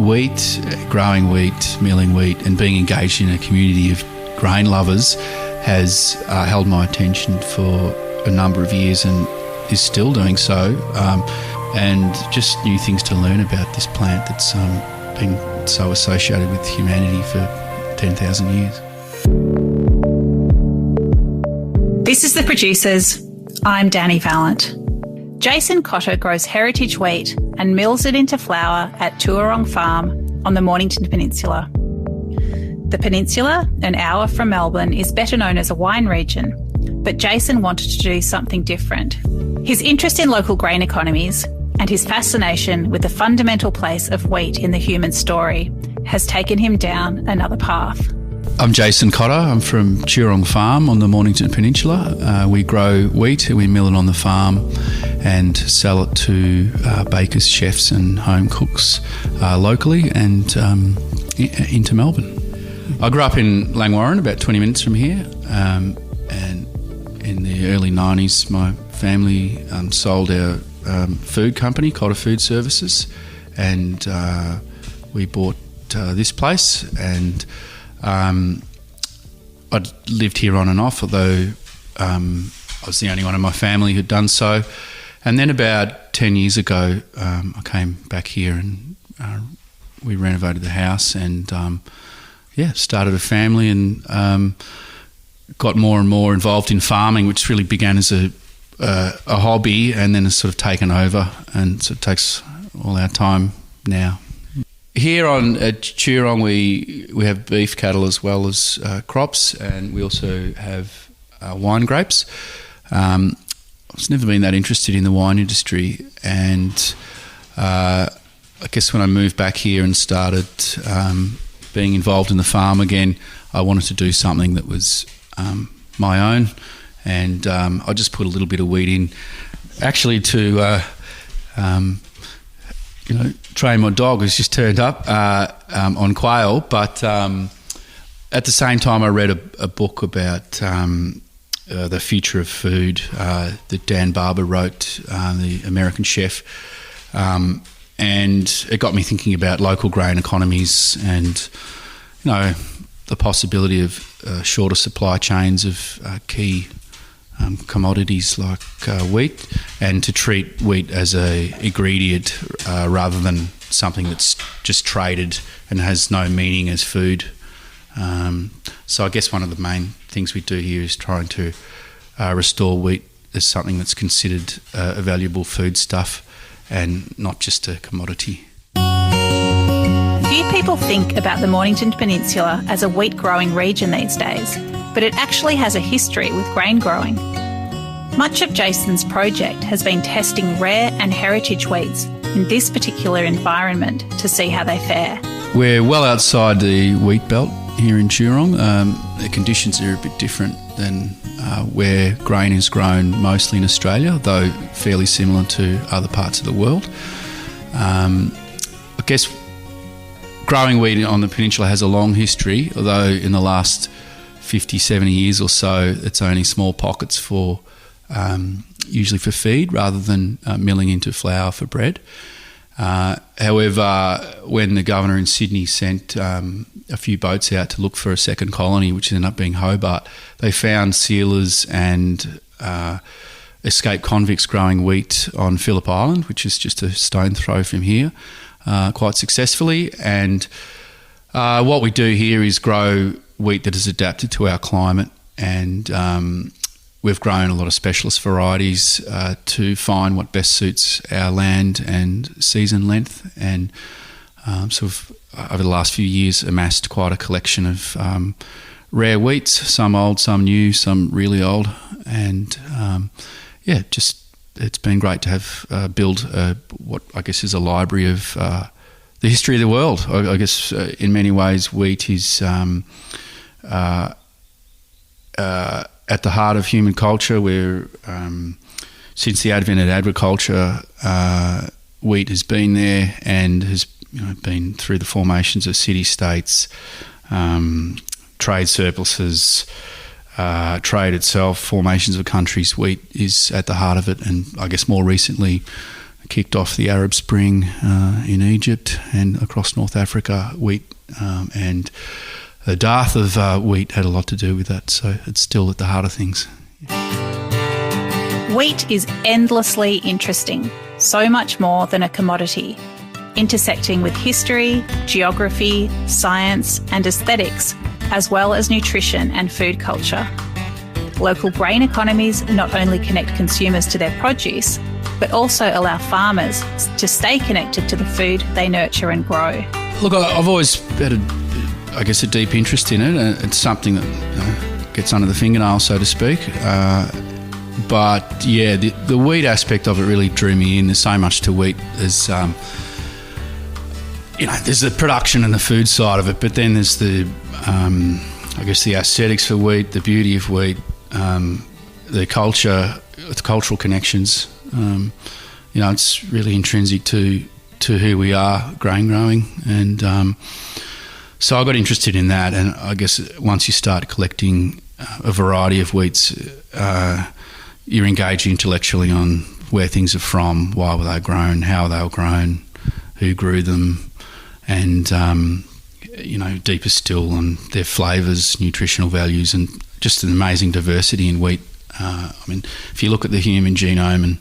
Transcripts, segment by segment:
wheat, growing wheat, milling wheat, and being engaged in a community of grain lovers has held my attention for a number of years and is still doing so. And just new things to learn about this plant that's been so associated with humanity for 10,000 years. This is The Producers. I'm Dani Valent. Jason Cotter grows heritage wheat and mills it into flour at Tuerong Farm on the Mornington Peninsula. The peninsula, an hour from Melbourne, is better known as a wine region, but Jason wanted to do something different. His interest in local grain economies and his fascination with the fundamental place of wheat in the human story has taken him down another path. I'm Jason Cotter. I'm from Tuerong Farm on the Mornington Peninsula. We grow wheat, we mill it on the farm and sell it to bakers, chefs and home cooks locally and into Melbourne. I grew up in Langwarrin, about 20 minutes from here, and in the early 90s my family sold our food company, Cotter Food Services, and we bought this place, and I'd lived here on and off, although I was the only one in my family who'd done so. And then about 10 years ago, I came back here and we renovated the house and started a family and got more and more involved in farming, which really began as a hobby and then has sort of taken over and sort of takes all our time now. Here at Tuerong we have beef cattle as well as crops, and we also have wine grapes. I've never been that interested in the wine industry, and I guess when I moved back here and started being involved in the farm again, I wanted to do something that was my own, and I just put a little bit of wheat in actually to train my dog who's just turned up on quail, but at the same time I read a book about the future of food that Dan Barber wrote, the American chef, and it got me thinking about local grain economies and the possibility of shorter supply chains of key commodities like wheat, and to treat wheat as a ingredient rather than something that's just traded and has no meaning as food. So I guess one of the main things we do here is trying to restore wheat as something that's considered a valuable foodstuff and not just a commodity. Few people think about the Mornington Peninsula as a wheat-growing region these days, but it actually has a history with grain growing. Much of Jason's project has been testing rare and heritage wheats in this particular environment to see how they fare. We're well outside the wheat belt here in Tuerong. The conditions are a bit different than where grain is grown mostly in Australia, though fairly similar to other parts of the world. I guess growing wheat on the peninsula has a long history, although in the last 50, 70 years or so, it's only small pockets for usually for feed rather than milling into flour for bread. However, when the governor in Sydney sent a few boats out to look for a second colony, which ended up being Hobart, they found sealers and escaped convicts growing wheat on Phillip Island, which is just a stone throw from here, quite successfully. And what we do here is grow wheat that is adapted to our climate, and we've grown a lot of specialist varieties to find what best suits our land and season length, and sort of over the last few years amassed quite a collection of rare wheats, some old, some new, some really old, and it's been great to have build what I guess is a library of the history of the world. I guess in many ways wheat is at the heart of human culture, where since the advent of agriculture, wheat has been there and has been through the formations of city-states, trade surpluses, trade itself, formations of countries. Wheat is at the heart of it, and I guess more recently kicked off the Arab Spring in Egypt and across North Africa. Wheat and the dearth of wheat had a lot to do with that, so it's still at the heart of things. Wheat is endlessly interesting, so much more than a commodity, intersecting with history, geography, science and aesthetics, as well as nutrition and food culture. Local grain economies not only connect consumers to their produce, but also allow farmers to stay connected to the food they nurture and grow. Look, I've always had a deep interest in it. It's something that gets under the fingernail, so to speak. But yeah, the wheat aspect of it really drew me in. There's so much to wheat. There's there's the production and the food side of it, but then there's the aesthetics for wheat, the beauty of wheat, the cultural connections. It's really intrinsic to who we are, grain growing, and so I got interested in that. And I guess once you start collecting a variety of wheats, you're engaging intellectually on where things are from, why were they grown, how they were grown, who grew them, and deeper still on their flavours, nutritional values, and just an amazing diversity in wheat. If you look at the human genome and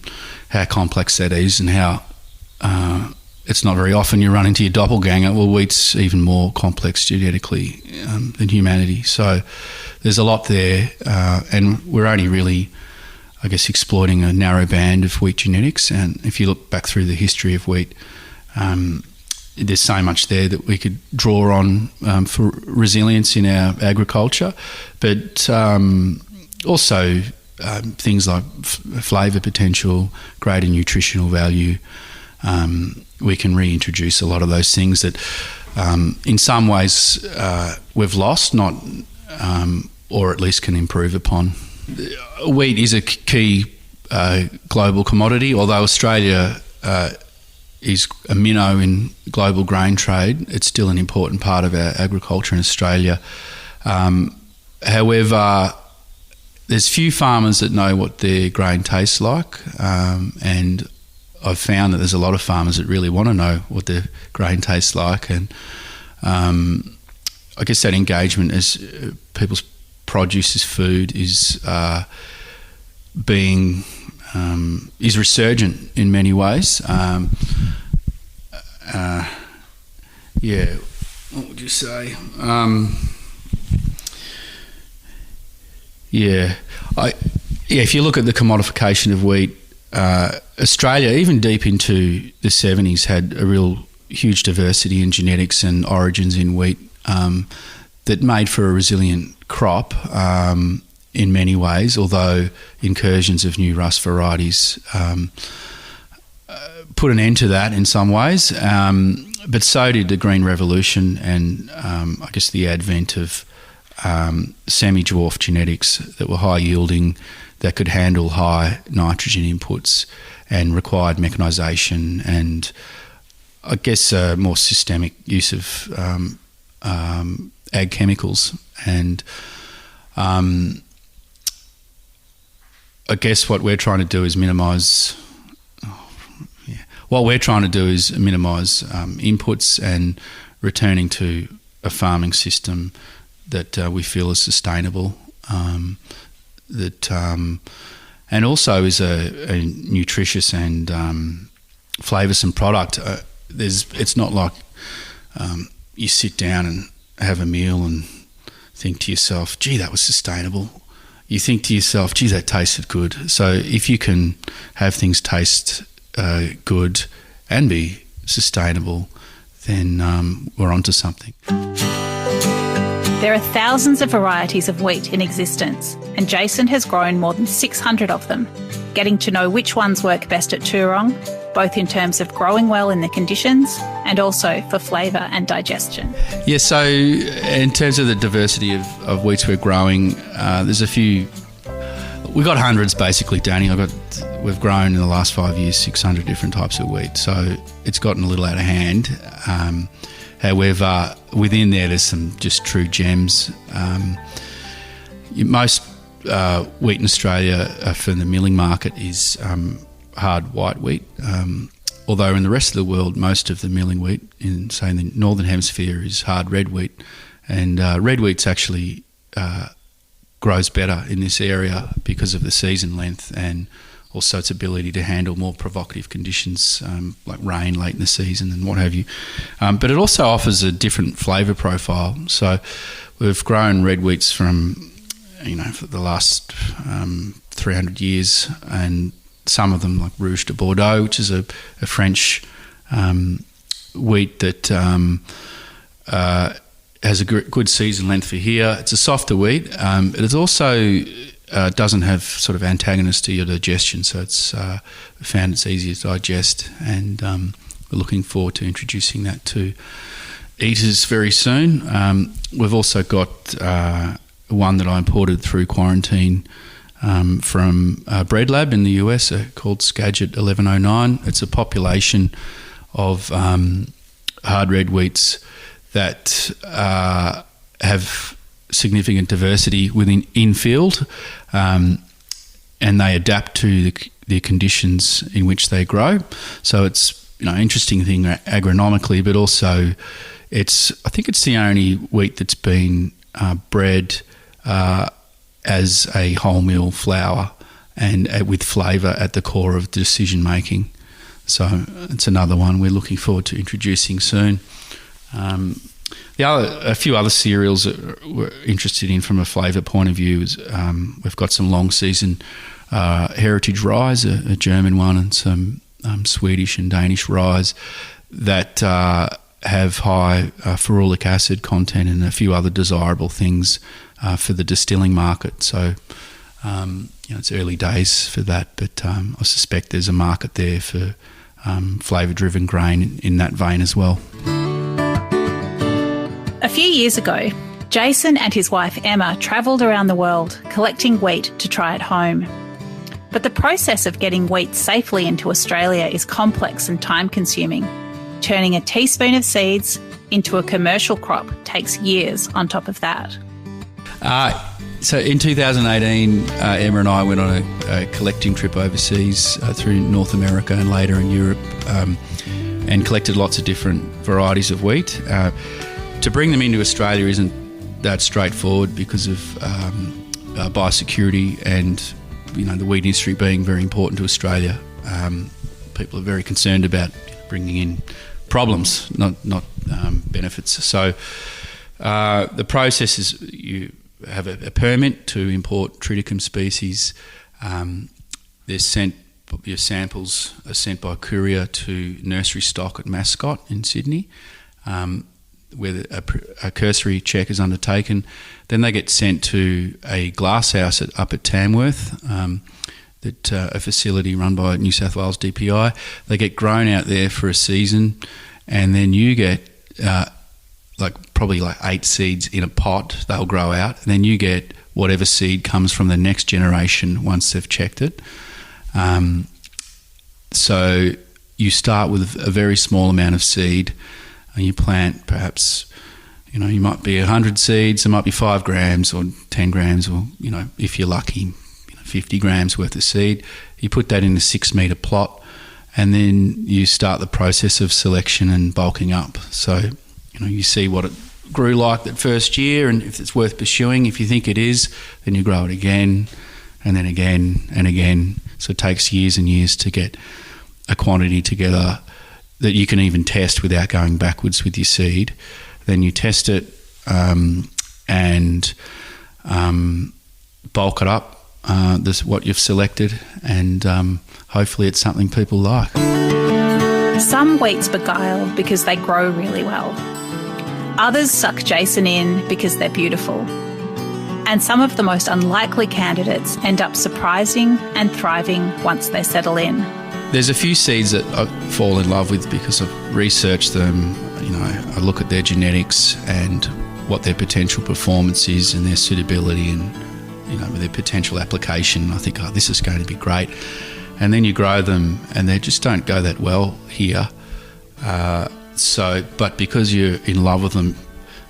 how complex that is, and how it's not very often you run into your doppelganger, well, wheat's even more complex genetically than humanity. So there's a lot there, and we're only really, exploiting a narrow band of wheat genetics. And if you look back through the history of wheat, there's so much there that we could draw on for resilience in our agriculture, but also things like flavour potential, greater nutritional value. We can reintroduce a lot of those things that in some ways we've lost, or at least can improve upon. Wheat is a key global commodity, although Australia is a minnow in global grain trade. It's still an important part of our agriculture in Australia. However, there's few farmers that know what their grain tastes like, and I've found that there's a lot of farmers that really want to know what their grain tastes like, and I guess that engagement as people's produce as food is resurgent in many ways. What would you say? If you look at the commodification of wheat, Australia, even deep into the 70s, had a real huge diversity in genetics and origins in wheat that made for a resilient crop in many ways, although incursions of new rust varieties put an end to that in some ways. But so did the Green Revolution and the advent of semi-dwarf genetics that were high yielding, that could handle high nitrogen inputs and required mechanisation and a more systemic use of ag chemicals. And what we're trying to do is minimise inputs and returning to a farming system that we feel is sustainable, and also is a nutritious and flavoursome product. It's not like you sit down and have a meal and think to yourself, gee, that was sustainable. You think to yourself, gee, that tasted good. So if you can have things taste good and be sustainable, then we're onto something. There are thousands of varieties of wheat in existence, and Jason has grown more than 600 of them, getting to know which ones work best at Tuerong, both in terms of growing well in the conditions and also for flavour and digestion. Yeah, so in terms of the diversity of wheats we're growing, there's a few. We've got hundreds basically, Dani. We've grown in the last 5 years 600 different types of wheat, so it's gotten a little out of hand. However, within there, there's some just true gems. Most wheat in Australia for the milling market is hard white wheat. Although in the rest of the world, most of the milling wheat in, say, in the northern hemisphere is hard red wheat, and red wheat's actually grows better in this area because of the season length and also its ability to handle more provocative conditions like rain late in the season and what have you. But it also offers a different flavour profile. So we've grown red wheats from, for the last 300 years, and some of them like Rouge de Bordeaux, which is a French wheat that has a good season length for here. It's a softer wheat. It also doesn't have sort of antagonists to your digestion, so it's found it's easier to digest, and we're looking forward to introducing that to eaters very soon. We've also got one that I imported through quarantine from Bread Lab in the US called Skagit 1109. It's a population of hard red wheats that have significant diversity within in-field, and they adapt to the conditions in which they grow. So it's interesting thing agronomically, but also I think it's the only wheat that's been bred as a wholemeal flour and with flavour at the core of decision making. So it's another one we're looking forward to introducing soon. A few other cereals that we're interested in from a flavour point of view is we've got some long season heritage rye, a German one, and some Swedish and Danish rye that have high ferulic acid content and a few other desirable things for the distilling market. So it's early days for that, but I suspect there's a market there for flavour-driven grain in that vein as well. A few years ago, Jason and his wife Emma travelled around the world collecting wheat to try at home. But the process of getting wheat safely into Australia is complex and time-consuming. Turning a teaspoon of seeds into a commercial crop takes years on top of that. So in 2018, Emma and I went on a collecting trip overseas through North America and later in Europe, and collected lots of different varieties of wheat. To bring them into Australia isn't that straightforward because of biosecurity and the wheat industry being very important to Australia. People are very concerned about bringing in problems, not benefits. So the process is you have a permit to import triticum species. Your samples are sent by courier to nursery stock at Mascot in Sydney, where a cursory check is undertaken. Then they get sent to a glasshouse up at Tamworth, a facility run by New South Wales DPI. They get grown out there for a season, and then you get probably 8 seeds in a pot. They'll grow out, and then you get whatever seed comes from the next generation once they've checked it. So you start with a very small amount of seed, and you plant perhaps, you might be 100 seeds, there might be 5 grams or 10 grams or, if you're lucky, 50 grams worth of seed. You put that in a 6 metre plot, and then you start the process of selection and bulking up. So, you see what it grew like that first year, and if it's worth pursuing. If you think it is, then you grow it again, and then again and again. So it takes years and years to get a quantity together that you can even test without going backwards with your seed. Then you test it and bulk it up, this what you've selected, and hopefully it's something people like. Some wheats beguile because they grow really well. Others suck Jason in because they're beautiful. And some of the most unlikely candidates end up surprising and thriving once they settle in. There's a few seeds that I fall in love with because I've researched them. I look at their genetics and what their potential performance is and their suitability and, their potential application. I think, this is going to be great. And then you grow them and they just don't go that well here. But because you're in love with them,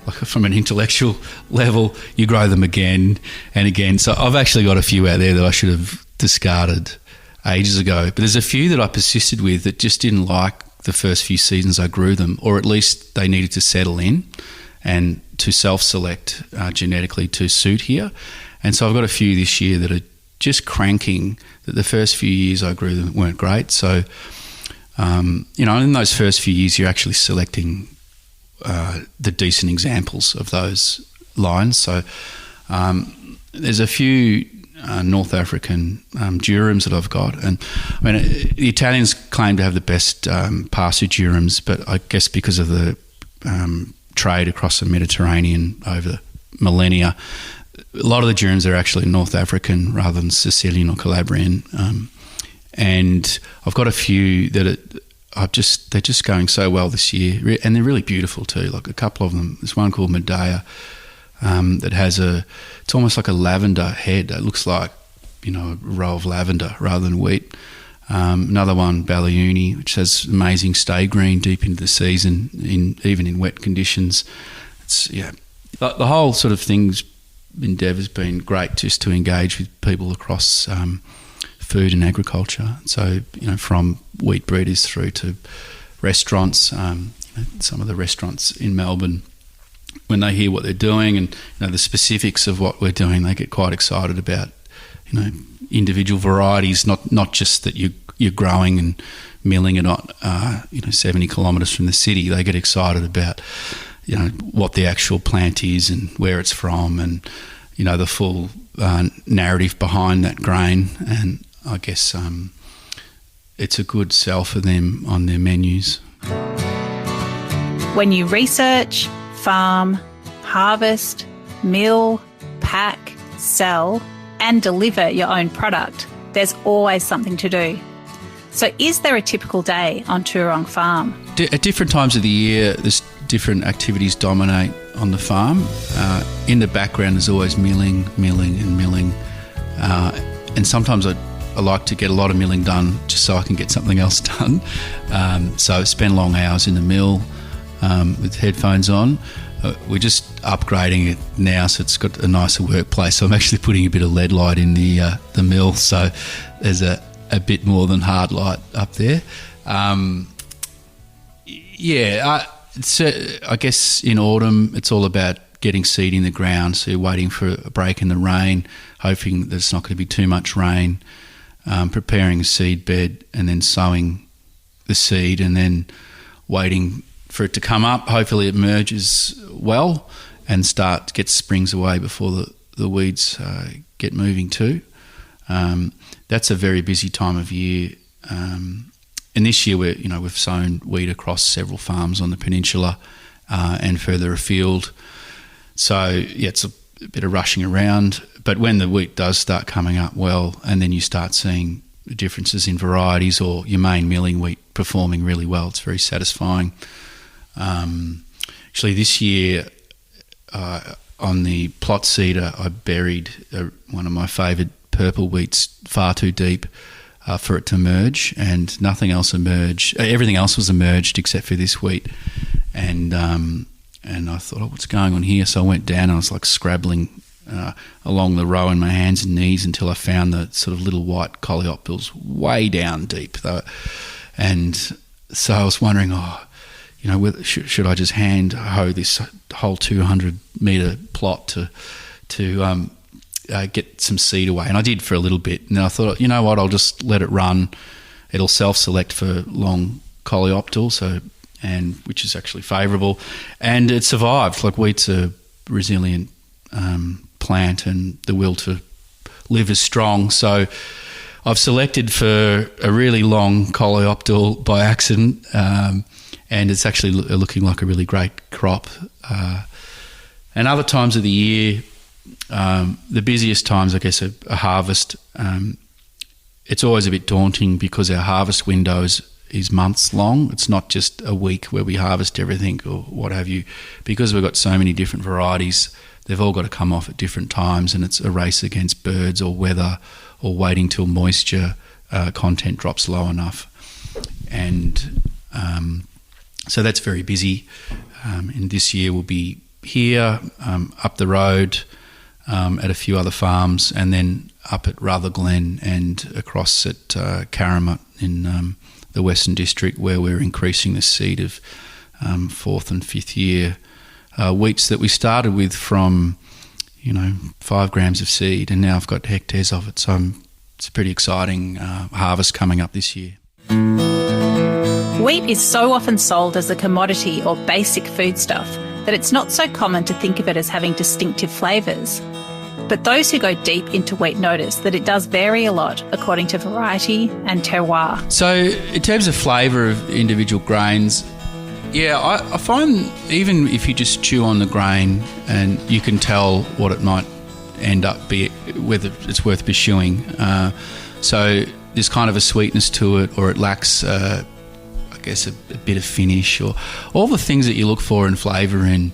like from an intellectual level, you grow them again and again. So I've actually got a few out there that I should have discarded ages ago. But there's a few that I persisted with that just didn't like the first few seasons I grew them, or at least they needed to settle in and to self-select genetically to suit here. And so I've got a few this year that are just cranking, that the first few years I grew them weren't great. So, in those first few years, you're actually selecting the decent examples of those lines. So there's a few North African durums that I've got. And I mean, the Italians claim to have the best pasture durums, but I guess because of the trade across the Mediterranean over millennia, a lot of the durums are actually North African rather than Sicilian or Calabrian. And I've got a few that they're just going so well this year, and they're really beautiful too. Like a couple of them. There's one called Medea that has it's almost like a lavender head. It looks like, a row of lavender rather than wheat. Another one, Baliuni, which has amazing stay green deep into the season, even in wet conditions. The whole sort of thing's endeavour's been great just to engage with people across food and agriculture. So, from wheat breeders through to restaurants. Some of the restaurants in Melbourne, when they hear what they're doing and the specifics of what we're doing, they get quite excited about individual varieties, not just that you're growing and milling it on 70 kilometres from the city. They get excited about what the actual plant is and where it's from, and the full narrative behind that grain. And I guess it's a good sell for them on their menus. When you research, farm, harvest, mill, pack, sell, and deliver your own product, there's always something to do. So is there a typical day on Tuerong Farm? At different times of the year, there's different activities dominate on the farm. In the background is always milling. And sometimes I like to get a lot of milling done just so I can get something else done. So I spend long hours in the mill with headphones on. We're just upgrading it now, so it's got a nicer workplace. So I'm actually putting a bit of LED light in the mill, so there's a bit more than hard light up there. I guess in autumn it's all about getting seed in the ground. So you're waiting for a break in the rain, hoping that it's not going to be too much rain, preparing a seed bed and then sowing the seed and then waiting for it to come up. Hopefully it merges well and get springs away before the weeds get moving too. That's a very busy time of year. And this year we've sown wheat across several farms on the peninsula and further afield. So it's a bit of rushing around. But when the wheat does start coming up well, and then you start seeing differences in varieties or your main milling wheat performing really well, it's very satisfying. Actually, this year on the plot seeder, I buried one of my favoured purple wheats far too deep for it to emerge, and nothing else emerged. Everything else was emerged except for this wheat, and I thought, what's going on here? So I went down and I was like scrabbling along the row in my hands and knees until I found the sort of little white coleoptils way down deep. And so I was wondering, should I just hand hoe this whole 200 metre plot to get some seed away? And I did for a little bit. And then I thought, you know what, I'll just let it run. It'll self-select for long coleoptil, which is actually favourable. And it survived. Like, wheat's a resilient plant, and the will to live is strong. So I've selected for a really long coleoptil by accident, and it's actually looking like a really great crop. And other times of the year, the busiest times, I guess, are harvest. It's always a bit daunting because our harvest window is months long. It's not just a week where we harvest everything or what have you. Because we've got so many different varieties, they've all got to come off at different times, and it's a race against birds or weather or waiting till moisture content drops low enough. And so that's very busy. And this year we'll be here, up the road, at a few other farms, and then up at Rutherglen and across at Caramut in the Western District, where we're increasing the seed of 4th and 5th year wheats that we started with from 5 grams of seed, and now I've got hectares of it. So it's a pretty exciting harvest coming up this year. Wheat is so often sold as a commodity or basic foodstuff that it's not so common to think of it as having distinctive flavours. But those who go deep into wheat notice that it does vary a lot according to variety and terroir. So in terms of flavour of individual grains, I find even if you just chew on the grain and you can tell what it might end up be, whether it's worth pursuing. So there's kind of a sweetness to it, or it lacks, a bit of finish, or all the things that you look for in flavour in,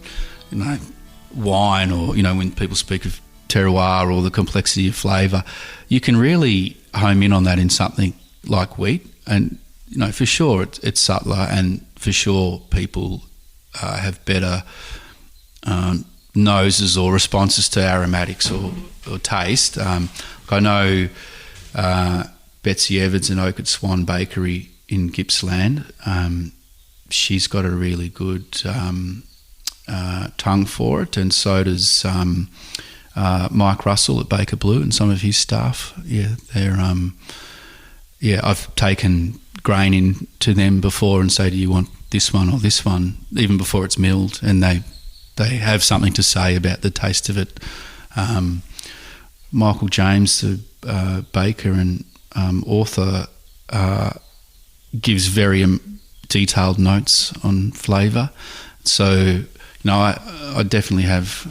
wine, or, when people speak of terroir or the complexity of flavour, you can really home in on that in something like wheat. And, for sure it's subtler, and for sure people have better noses or responses to aromatics or taste. I know Betsy Evans and Oak at Swan Bakery in Gippsland, she's got a really good tongue for it, and so does Mike Russell at Baker Blue and some of his staff. I've taken grain in to them before and say, do you want this one or this one, even before it's milled, and they have something to say about the taste of it. Michael James, the baker and author, gives very detailed notes on flavour. So, I definitely have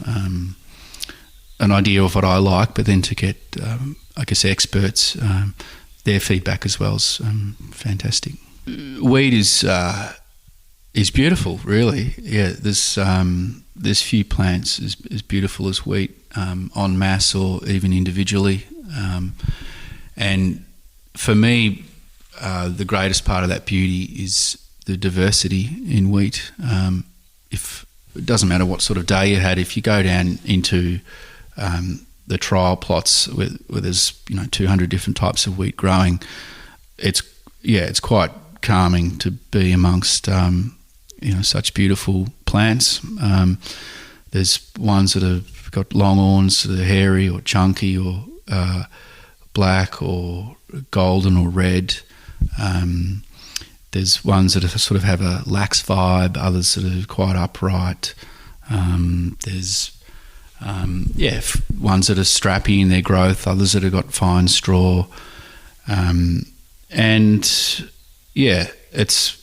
an idea of what I like, but then to get, experts, their feedback as well is fantastic. Wheat is beautiful, really. Yeah, there's few plants as beautiful as wheat, en masse or even individually. And for me, the greatest part of that beauty is the diversity in wheat. If it doesn't matter what sort of day you had, if you go down into the trial plots where there's 200 different types of wheat growing, it's quite calming to be amongst such beautiful plants. There's ones that have got long horns that are hairy or chunky or black or golden or red. There's ones that sort of have a lax vibe, others that are quite upright. There's ones that are strappy in their growth, others that have got fine straw.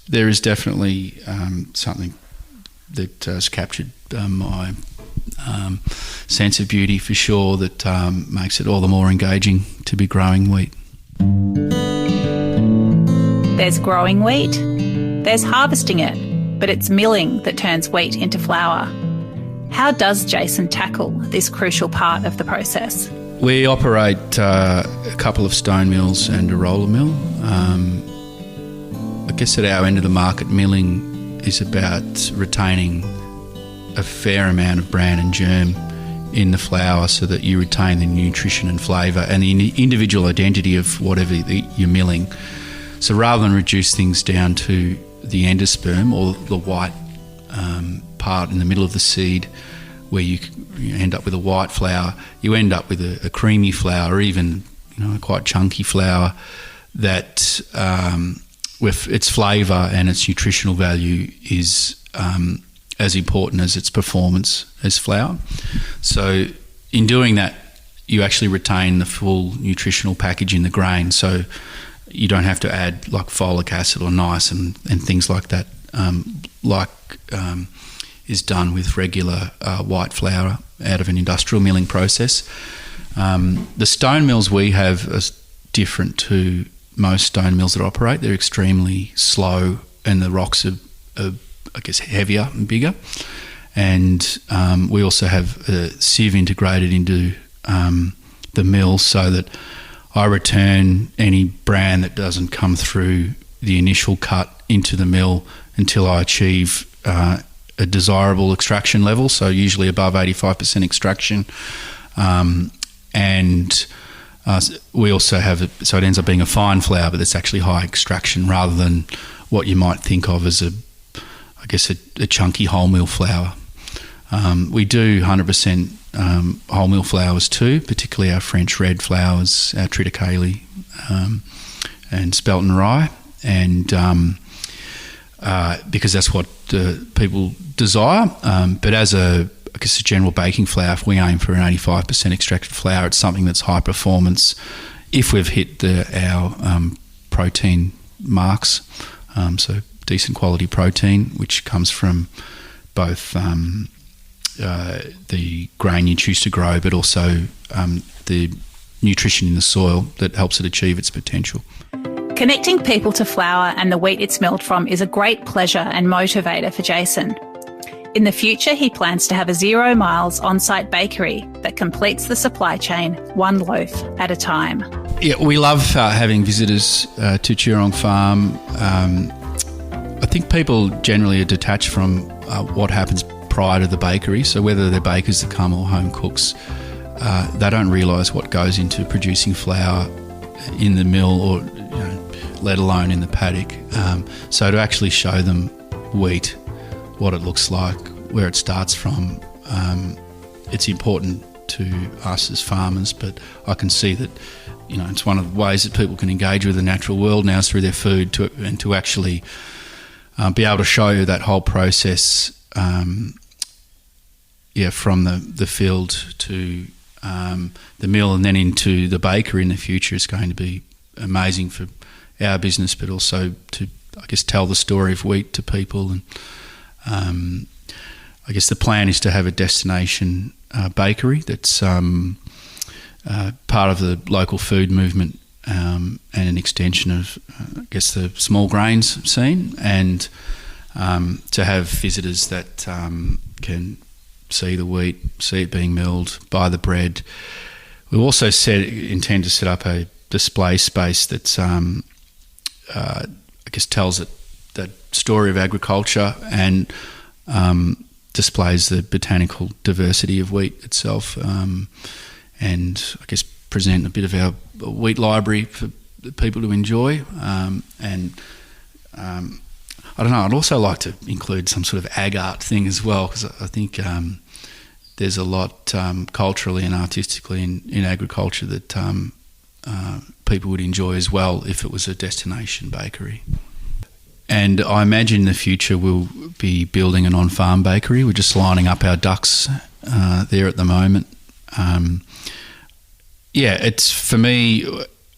There is definitely something that has captured my sense of beauty for sure, that makes it all the more engaging to be growing wheat. There's growing wheat, there's harvesting it, but it's milling that turns wheat into flour. How does Jason tackle this crucial part of the process? We operate a couple of stone mills and a roller mill. At our end of the market, milling is about retaining a fair amount of bran and germ in the flour so that you retain the nutrition and flavour and the individual identity of whatever you're milling. So rather than reduce things down to the endosperm or the white part in the middle of the seed where you end up with a white flour, you end up with a creamy flour, or even a quite chunky flour that with its flavour and its nutritional value is as important as its performance as flour. So in doing that, you actually retain the full nutritional package in the grain, so you don't have to add like folic acid or niacin and things like that, is done with regular white flour out of an industrial milling process. The stone mills we have are different to most stone mills that operate. They're extremely slow, and the rocks are heavier and bigger. And we also have a sieve integrated into the mill, so that I return any bran that doesn't come through the initial cut into the mill until I achieve a desirable extraction level, so usually above 85% extraction. And we also have so it ends up being a fine flour, but it's actually high extraction rather than what you might think of as a chunky wholemeal flour. We do 100% wholemeal flours too, particularly our French red flours, our critic and spelt rye, and because that's what people desire. But as a general baking flour, if we aim for an 85% extracted flour, it's something that's high performance if we've hit our protein marks. So decent quality protein, which comes from both the grain you choose to grow, but also the nutrition in the soil that helps it achieve its potential. Connecting people to flour and the wheat it's milled from is a great pleasure and motivator for Jason. In the future, he plans to have a 0 miles on-site bakery that completes the supply chain one loaf at a time. Yeah, we love having visitors to Tuerong Farm. I think people generally are detached from what happens prior to the bakery. So whether they're bakers that come or home cooks, they don't realise what goes into producing flour in the mill or let alone in the paddock. So to actually show them wheat, what it looks like, where it starts from, it's important to us as farmers, but I can see that it's one of the ways that people can engage with the natural world now is through their food, and to actually be able to show you that whole process from the field to the mill and then into the bakery in the future is going to be amazing for our business, but also to, tell the story of wheat to people. And the plan is to have a destination bakery that's part of the local food movement and an extension of, the small grains scene, and to have visitors that can see the wheat, see it being milled, buy the bread. We also intend to set up a display space that's, tells that story of agriculture and displays the botanical diversity of wheat itself, and present a bit of our wheat library for people to enjoy. I'd also like to include some sort of ag art thing as well, because I think there's a lot culturally and artistically in agriculture that people would enjoy as well if it was a destination bakery. And I imagine in the future we'll be building an on-farm bakery. We're just lining up our ducks there at the moment. It's, for me,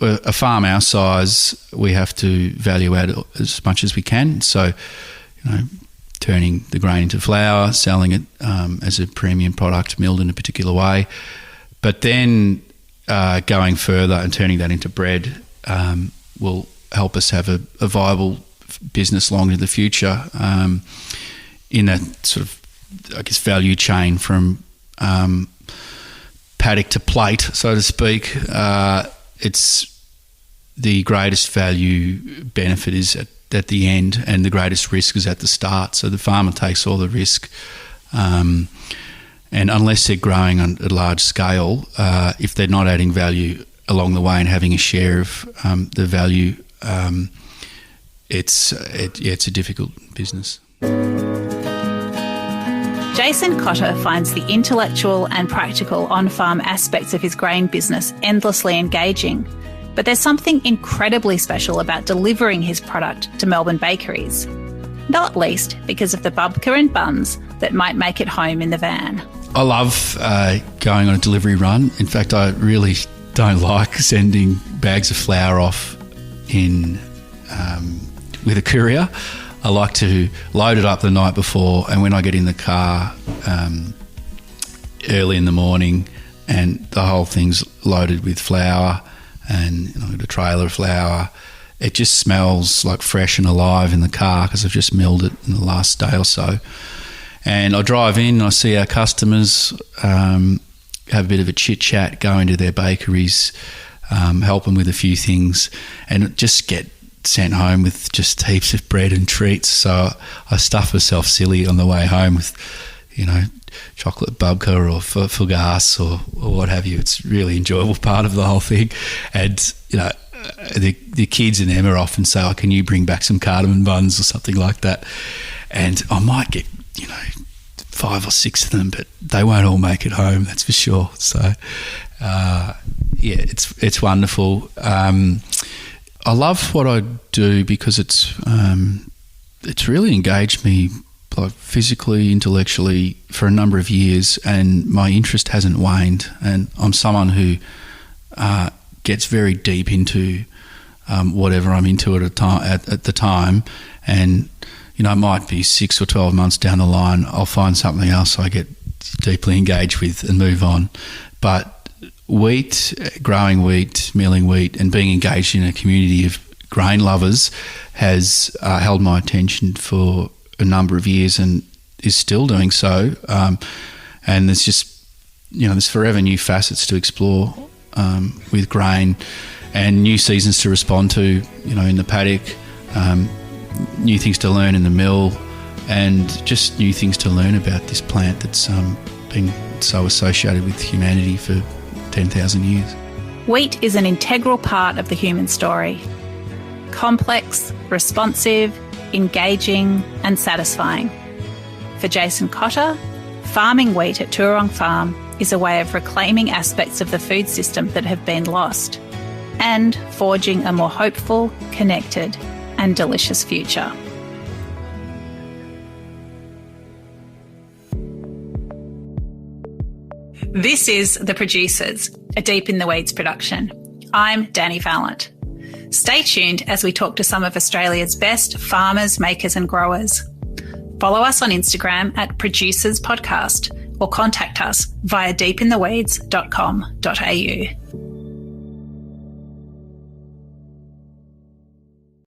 a farm our size, we have to value add as much as we can. So, turning the grain into flour, selling it as a premium product milled in a particular way. But then going further and turning that into bread will help us have a viable business long into the future in a sort of, value chain from paddock to plate, so to speak. It's the greatest value benefit is at the end, and the greatest risk is at the start. So the farmer takes all the risk, and unless they're growing on a large scale, if they're not adding value along the way and having a share of the value, it's a difficult business. Jason Cotter finds the intellectual and practical on-farm aspects of his grain business endlessly engaging, but there's something incredibly special about delivering his product to Melbourne bakeries, not least because of the babka and buns that might make it home in the van. I love going on a delivery run. In fact, I really don't like sending bags of flour off with a courier. I like to load it up the night before, and when I get in the car early in the morning and the whole thing's loaded with flour and the trailer of flour, it just smells like fresh and alive in the car because I've just milled it in the last day or so. And I drive in, I see our customers, have a bit of a chit-chat, go into their bakeries, help them with a few things, and just get sent home with just heaps of bread and treats. So I stuff myself silly on the way home with chocolate babka or fugasse or what have you. It's a really enjoyable part of the whole thing. And, the kids in Emma often say, "Oh, can you bring back some cardamom buns or something like that?" And I might get, 5 or 6 of them, but they won't all make it home, that's for sure. So, it's wonderful. I love what I do because it's really engaged me, like, physically, intellectually for a number of years, and my interest hasn't waned. And I'm someone who gets very deep into whatever I'm into at the time, and it might be 6 or 12 months down the line, I'll find something else I get deeply engaged with and move on. But wheat, growing wheat, milling wheat, and being engaged in a community of grain lovers has held my attention for a number of years and is still doing so. And there's just, there's forever new facets to explore with grain, and new seasons to respond to, in the paddock, new things to learn in the mill, and just new things to learn about this plant that's been so associated with humanity for 10,000 years. Wheat is an integral part of the human story. Complex, responsive, engaging and satisfying. For Jason Cotter, farming wheat at Tuerong Farm is a way of reclaiming aspects of the food system that have been lost and forging a more hopeful, connected and delicious future. This is The Producers, a Deep in the Weeds production. I'm Dani Valent. Stay tuned as we talk to some of Australia's best farmers, makers and growers. Follow us on Instagram at Producers Podcast or contact us via deepintheweeds.com.au.